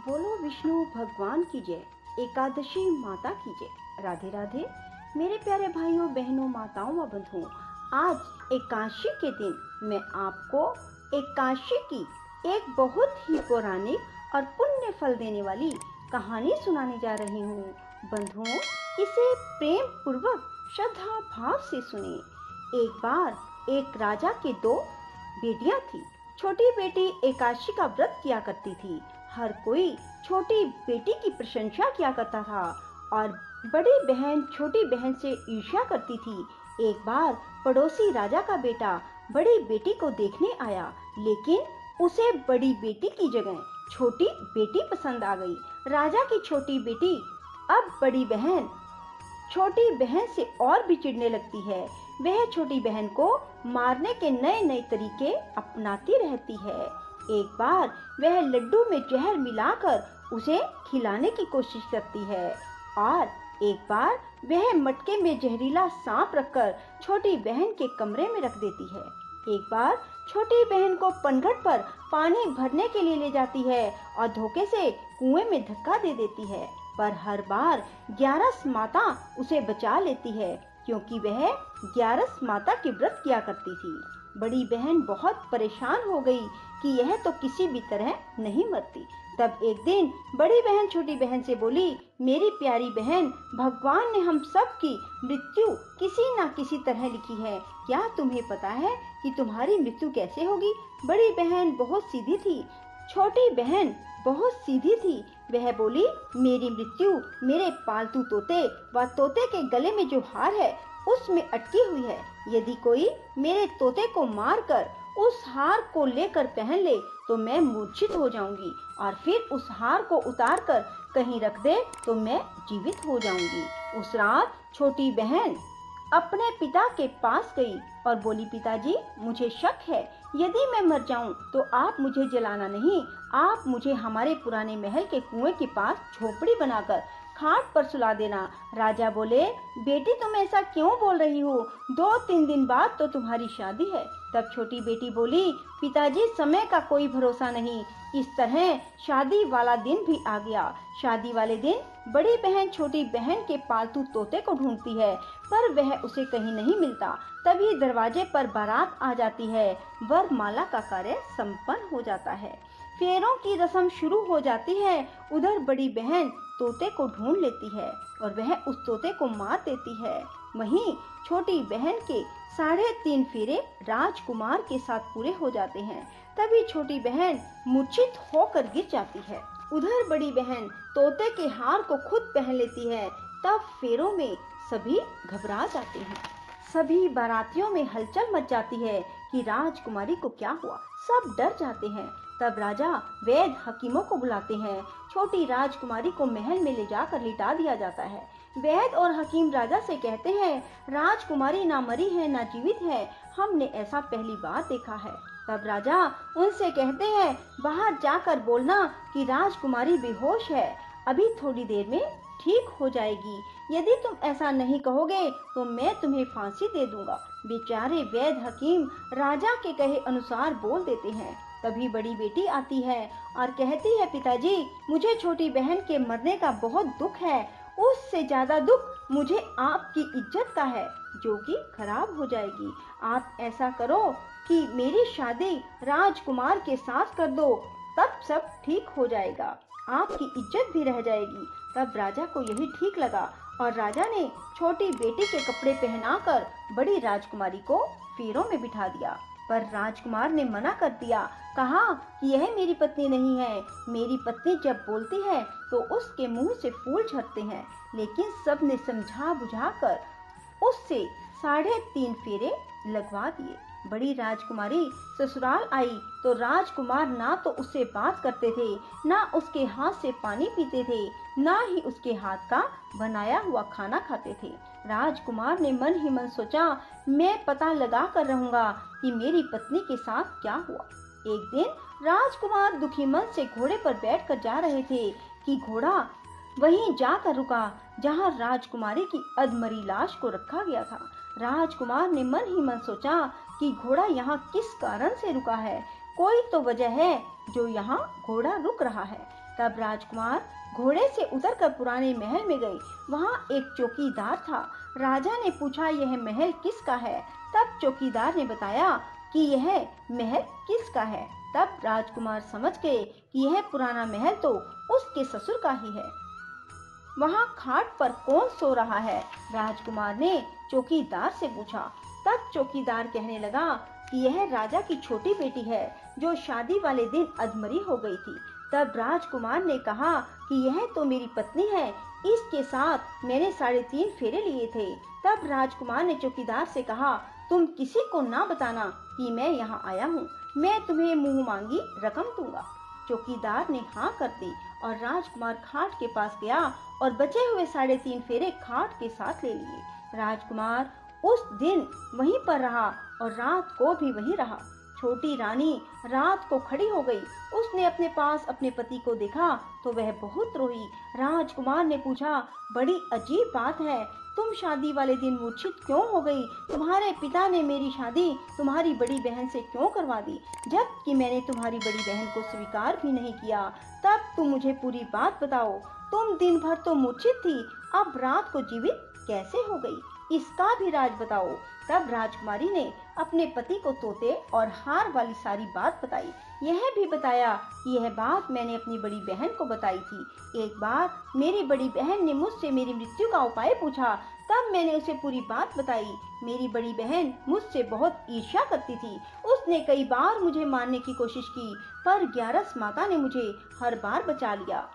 बोलो विष्णु भगवान की जय। एकादशी माता की जय। राधे राधे मेरे प्यारे भाइयों बहनों माताओं व बंधुओं। आज एकादशी के दिन मैं आपको एकादशी की एक बहुत ही पौराणिक और पुण्य फल देने वाली कहानी सुनाने जा रही हूँ। बंधुओं, इसे प्रेम पूर्वक श्रद्धा भाव से सुने। एक बार एक राजा के दो बेटियां थी। छोटी बेटी एकादशी का व्रत किया करती थी। हर कोई छोटी बेटी की प्रशंसा किया करता था और बड़ी बहन छोटी बहन से ईर्ष्या करती थी। एक बार पड़ोसी राजा का बेटा बड़ी बेटी को देखने आया, लेकिन उसे बड़ी बेटी की जगह छोटी बेटी पसंद आ गई। राजा की छोटी बेटी अब बड़ी बहन छोटी बहन से और भी चिढ़ने लगती है। वह छोटी बहन को मारने के नए नए तरीके अपनाती रहती है। एक बार वह लड्डू में जहर मिलाकर उसे खिलाने की कोशिश करती है और एक बार वह मटके में जहरीला सांप रखकर छोटी बहन के कमरे में रख देती है। एक बार छोटी बहन को पनघट पर पानी भरने के लिए ले जाती है और धोखे से कुएं में धक्का दे देती है, पर हर बार ग्यारस माता उसे बचा लेती है, क्योंकि वह ग्यारस माता के व्रत किया करती थी। बड़ी बहन बहुत परेशान हो गई कि यह तो किसी भी तरह नहीं मरती। तब एक दिन बड़ी बहन छोटी बहन से बोली, मेरी प्यारी बहन, भगवान ने हम सब की मृत्यु किसी न किसी तरह लिखी है। क्या तुम्हें पता है कि तुम्हारी मृत्यु कैसे होगी? बड़ी बहन बहुत सीधी थी, छोटी बहन बहुत सीधी थी। वह बोली, मेरी मृत्यु मेरे पालतू तोते व तोते के गले में जो हार है उसमें अटकी हुई है। यदि कोई मेरे तोते को मारकर उस हार को लेकर पहन ले तो मैं मूर्छित हो जाऊंगी, और फिर उस हार को उतार कर कहीं रख दे तो मैं जीवित हो जाऊंगी। उस रात छोटी बहन अपने पिता के पास गई और बोली, पिताजी, मुझे शक है, यदि मैं मर जाऊं तो आप मुझे जलाना नहीं, आप मुझे हमारे पुराने महल के कुएं के पास झोपड़ी बनाकर खाट पर सुला देना। राजा बोले, बेटी तुम ऐसा क्यों बोल रही हो? 2-3 दिन बाद तो तुम्हारी शादी है। तब छोटी बेटी बोली, पिताजी, समय का कोई भरोसा नहीं। इस तरह शादी वाला दिन भी आ गया। शादी वाले दिन बड़ी बहन छोटी बहन के पालतू तोते को ढूंढती है, पर वह उसे कहीं नहीं मिलता। तभी दरवाजे पर बारात आ जाती है। वरमाला का कार्य संपन्न हो जाता है। फेरों की रस्म शुरू हो जाती है। उधर बड़ी बहन तोते को ढूंढ लेती है और वह उस तोते को मार देती है। वहीं छोटी बहन के 3.5 फेरे राजकुमार के साथ पूरे हो जाते हैं। तभी छोटी बहन मूर्छित होकर गिर जाती है। उधर बड़ी बहन तोते के हार को खुद पहन लेती है। तब फेरों में सभी घबरा जाते हैं। सभी बारातियों में हलचल मच जाती है कि राजकुमारी को क्या हुआ। सब डर जाते हैं। तब राजा वैद्य हकीमों को बुलाते हैं। छोटी राजकुमारी को महल में ले जाकर लिटा दिया जाता है। वैद्य और हकीम राजा से कहते हैं, राजकुमारी ना मरी है ना जीवित है, हमने ऐसा पहली बार देखा है। तब राजा उनसे कहते हैं, बाहर जाकर बोलना कि राजकुमारी बेहोश है, अभी थोड़ी देर में ठीक हो जाएगी। यदि तुम ऐसा नहीं कहोगे तो मैं तुम्हें फांसी दे दूंगा। बेचारे वैद्य हकीम राजा के कहे अनुसार बोल देते हैं। तभी बड़ी बेटी आती है और कहती है, पिताजी, मुझे छोटी बहन के मरने का बहुत दुख है। उससे ज्यादा दुख मुझे आपकी इज्जत का है, जो कि खराब हो जाएगी। आप ऐसा करो कि मेरी शादी राजकुमार के साथ कर दो, तब सब ठीक हो जाएगा, आपकी इज्जत भी रह जाएगी। तब राजा को यही ठीक लगा और राजा ने छोटी बेटी के कपड़े पहनाकर बड़ी राजकुमारी को फेरों में बिठा दिया। पर राजकुमार ने मना कर दिया, कहा कि यह मेरी पत्नी नहीं है। मेरी पत्नी जब बोलती है तो उसके मुंह से फूल झड़ते हैं। लेकिन सबने समझा बुझाकर उससे 3.5 फेरे लगवा दिए। बड़ी राजकुमारी ससुराल आई तो राजकुमार ना तो उससे बात करते थे, ना उसके हाथ से पानी पीते थे, ना ही उसके हाथ का बनाया हुआ खाना खाते थे। राजकुमार ने मन ही मन सोचा, मैं पता लगा कर रहूंगा कि मेरी पत्नी के साथ क्या हुआ। एक दिन राजकुमार दुखी मन से घोड़े पर बैठकर जा रहे थे कि घोड़ा वहीं जाकर रुका जहां राजकुमारी की अधमरी लाश को रखा गया था। राजकुमार ने मन ही मन सोचा कि घोड़ा यहाँ किस कारण से रुका है, कोई तो वजह है जो यहाँ घोड़ा रुक रहा है। तब राजकुमार घोड़े से उतरकर पुराने महल में गए। वहाँ एक चौकीदार था। राजा ने पूछा, यह महल किसका है? तब चौकीदार ने बताया कि यह महल किसका है। तब राजकुमार समझ गए कि यह पुराना महल तो उसके ससुर का ही है। वहाँ खाट पर कौन सो रहा है? राजकुमार ने चौकीदार से पूछा। तब चौकीदार कहने लगा कि यह राजा की छोटी बेटी है जो शादी वाले दिन अधमरी हो गई थी। तब राजकुमार ने कहा कि यह तो मेरी पत्नी है, इसके साथ मैंने 3.5 फेरे लिए थे। तब राजकुमार ने चौकीदार से कहा, तुम किसी को ना बताना कि मैं यहाँ आया हूँ, मैं तुम्हें मुंह मांगी रकम दूंगा। चौकीदार ने हाँ कर दी और राजकुमार खाट के पास गया और बचे हुए 3.5 फेरे खाट के साथ ले लिए। राजकुमार उस दिन वहीं पर रहा और रात को भी वहीं रहा। छोटी रानी रात को खड़ी हो गई। उसने अपने पास अपने पति को देखा तो वह बहुत रोई। राजकुमार ने पूछा, बड़ी अजीब बात है, तुम शादी वाले दिन मूर्छित क्यों हो गई? तुम्हारे पिता ने मेरी शादी तुम्हारी बड़ी बहन से क्यों करवा दी, जबकि मैंने तुम्हारी बड़ी बहन को स्वीकार भी नहीं किया? तब तुम मुझे पूरी बात बताओ। तुम दिन भर तो मूर्छित थी, अब रात को जीवित कैसे हो गई? इसका भी राज बताओ। तब राजकुमारी ने अपने पति को तोते और हार वाली सारी बात बताई। यह भी बताया कि यह बात मैंने अपनी बड़ी बहन को बताई थी। एक बार मेरी बड़ी बहन ने मुझसे मेरी मृत्यु का उपाय पूछा, तब मैंने उसे पूरी बात बताई। मेरी बड़ी बहन मुझसे बहुत ईर्ष्या करती थी। उसने कई बार मुझे मारने की कोशिश की, पर ग्यारस माता ने मुझे हर बार बचा लिया।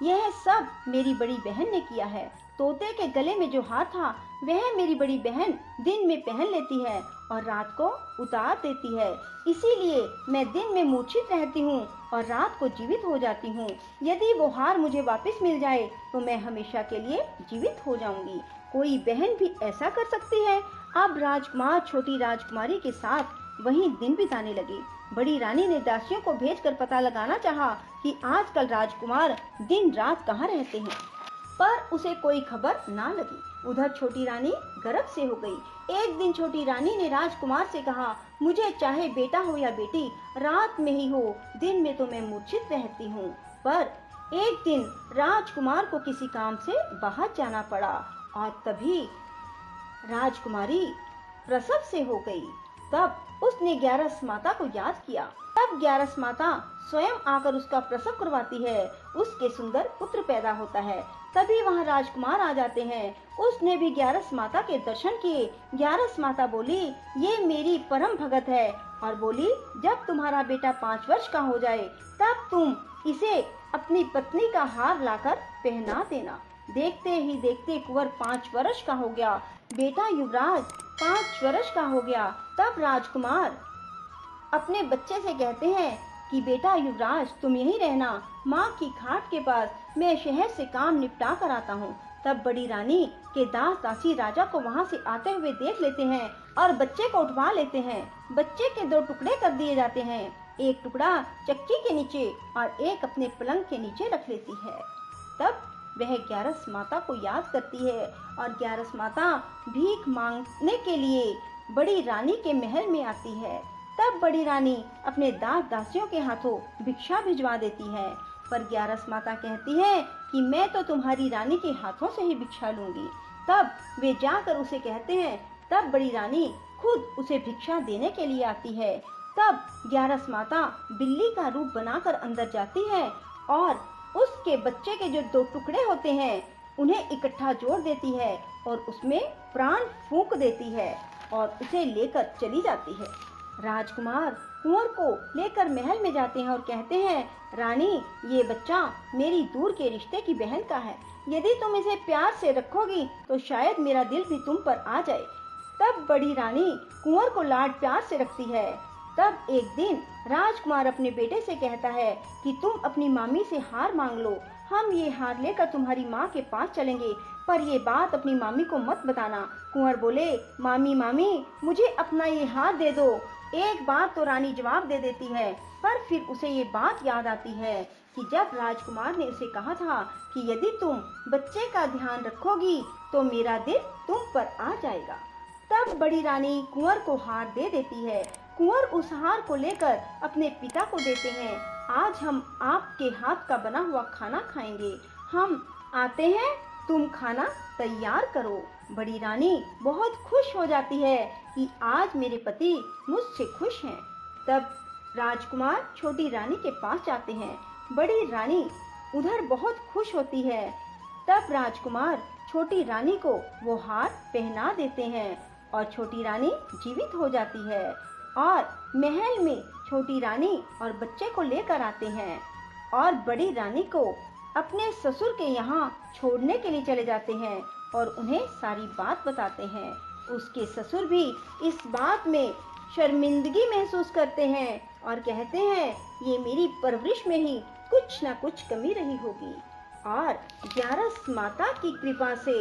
यह सब मेरी बड़ी बहन ने किया है। तोते के गले में जो हार था वह मेरी बड़ी बहन दिन में पहन लेती है और रात को उतार देती है। इसीलिए मैं दिन में मूर्छित रहती हूँ और रात को जीवित हो जाती हूँ। यदि वो हार मुझे वापस मिल जाए तो मैं हमेशा के लिए जीवित हो जाऊंगी। कोई बहन भी ऐसा कर सकती है? अब राजकुमार छोटी राजकुमारी के साथ वहीं दिन बिताने लगे। बड़ी रानी ने दासियों को भेजकर पता लगाना चाहा कि आजकल राजकुमार दिन रात कहाँ रहते हैं, पर उसे कोई खबर ना लगी। उधर छोटी रानी गर्भ से हो गई। एक दिन छोटी रानी ने राजकुमार से कहा, मुझे चाहे बेटा हो या बेटी, रात में ही हो, दिन में तो मैं मूर्छित रहती हूँ। पर एक दिन राजकुमार को किसी काम से बाहर जाना पड़ा और तभी राजकुमारी प्रसव से हो गई। तब उसने ग्यारस माता को याद किया। तब ग्यारस माता स्वयं आकर उसका प्रसव करवाती है। उसके सुंदर पुत्र पैदा होता है। तभी वहाँ राजकुमार आ जाते हैं। उसने भी ग्यारस माता के दर्शन किए। ग्यारस माता बोली, ये मेरी परम भगत है, और बोली, जब तुम्हारा बेटा 5 वर्ष का हो जाए तब तुम इसे अपनी पत्नी का हार लाकर पहना देना। देखते ही देखते कुंवर 5 वर्ष का हो गया। बेटा युवराज 5 वर्ष का हो गया। तब राजकुमार अपने बच्चे से कहते हैं कि बेटा युवराज, तुम यहीं रहना, माँ की खाट के पास, मैं शहर से काम निपटा कर आता हूँ। तब बड़ी रानी के दास दासी राजा को वहाँ से आते हुए देख लेते हैं और बच्चे को उठवा लेते हैं। बच्चे के 2 टुकड़े कर दिए जाते हैं, एक टुकड़ा चक्की के नीचे और एक अपने पलंग के नीचे रख लेती है। तब वह ग्यारस माता को याद करती है और ग्यारस माता भीख मांगने के लिए बड़ी रानी के महल में आती है। तब बड़ी रानी अपने दास दासियों के हाथों भिक्षा भिजवा देती है, पर ग्यारस माता कहती है कि मैं तो तुम्हारी रानी के हाथों से ही भिक्षा लूंगी। तब वे जाकर उसे कहते हैं। तब बड़ी रानी खुद उसे भिक्षा देने के लिए आती है। तब ग्यारस माता बिल्ली का रूप बनाकर अंदर जाती है और उसके बच्चे के जो 2 टुकड़े होते हैं उन्हें इकट्ठा जोड़ देती है और उसमें प्राण फूंक देती है और उसे लेकर चली जाती है। राजकुमार कुंवर को लेकर महल में जाते हैं और कहते हैं, रानी, ये बच्चा मेरी दूर के रिश्ते की बहन का है। यदि तुम इसे प्यार से रखोगी तो शायद मेरा दिल भी तुम पर आ जाए। तब बड़ी रानी कुंवर को लाड प्यार से रखती है। तब एक दिन राजकुमार अपने बेटे से कहता है कि तुम अपनी मामी से हार मांग लो, हम ये हार लेकर तुम्हारी माँ के पास चलेंगे, पर ये बात अपनी मामी को मत बताना। कुंवर बोले, मामी मामी, मुझे अपना ये हार दे दो। एक बार तो रानी जवाब दे देती है, पर फिर उसे ये बात याद आती है कि जब राजकुमार ने उसे कहा था कि यदि तुम बच्चे का ध्यान रखोगी तो मेरा दिल तुम पर आ जाएगा। तब बड़ी रानी कुंवर को हार दे देती है। कुंवर उस हार को लेकर अपने पिता को देते हैं। आज हम आपके हाथ का बना हुआ खाना खाएंगे। हम आते हैं, तुम खाना तैयार करो। बड़ी रानी बहुत खुश हो जाती है कि आज मेरे पति मुझसे खुश हैं। तब राजकुमार छोटी रानी के पास जाते हैं। बड़ी रानी उधर बहुत खुश होती है। तब राजकुमार छोटी रानी को वो हार पहना देते हैं और छोटी रानी जीवित हो जाती है और महल में छोटी रानी और बच्चे को लेकर आते हैं और बड़ी रानी को अपने ससुर के यहाँ छोड़ने के लिए चले जाते हैं और उन्हें सारी बात बताते हैं। उसके ससुर भी इस बात में शर्मिंदगी महसूस करते हैं और कहते हैं ये मेरी परवरिश में ही कुछ ना कुछ कमी रही होगी। और ग्यारस माता की कृपा से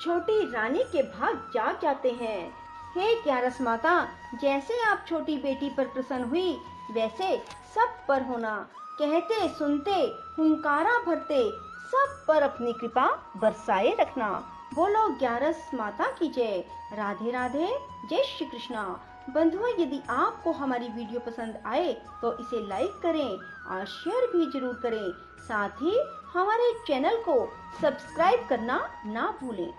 छोटी रानी के भाग जाग जाते हैं। हे ग्यारस माता, जैसे आप छोटी बेटी पर प्रसन्न हुई वैसे सब पर होना। कहते सुनते हुंकारा भरते सब पर अपनी कृपा बरसाए रखना। बोलो ग्यारस माता की जय। राधे राधे, जय श्री कृष्णा। बंधुओं, यदि आपको हमारी वीडियो पसंद आए तो इसे लाइक करें और शेयर भी जरूर करें। साथ ही हमारे चैनल को सब्सक्राइब करना ना भूलें।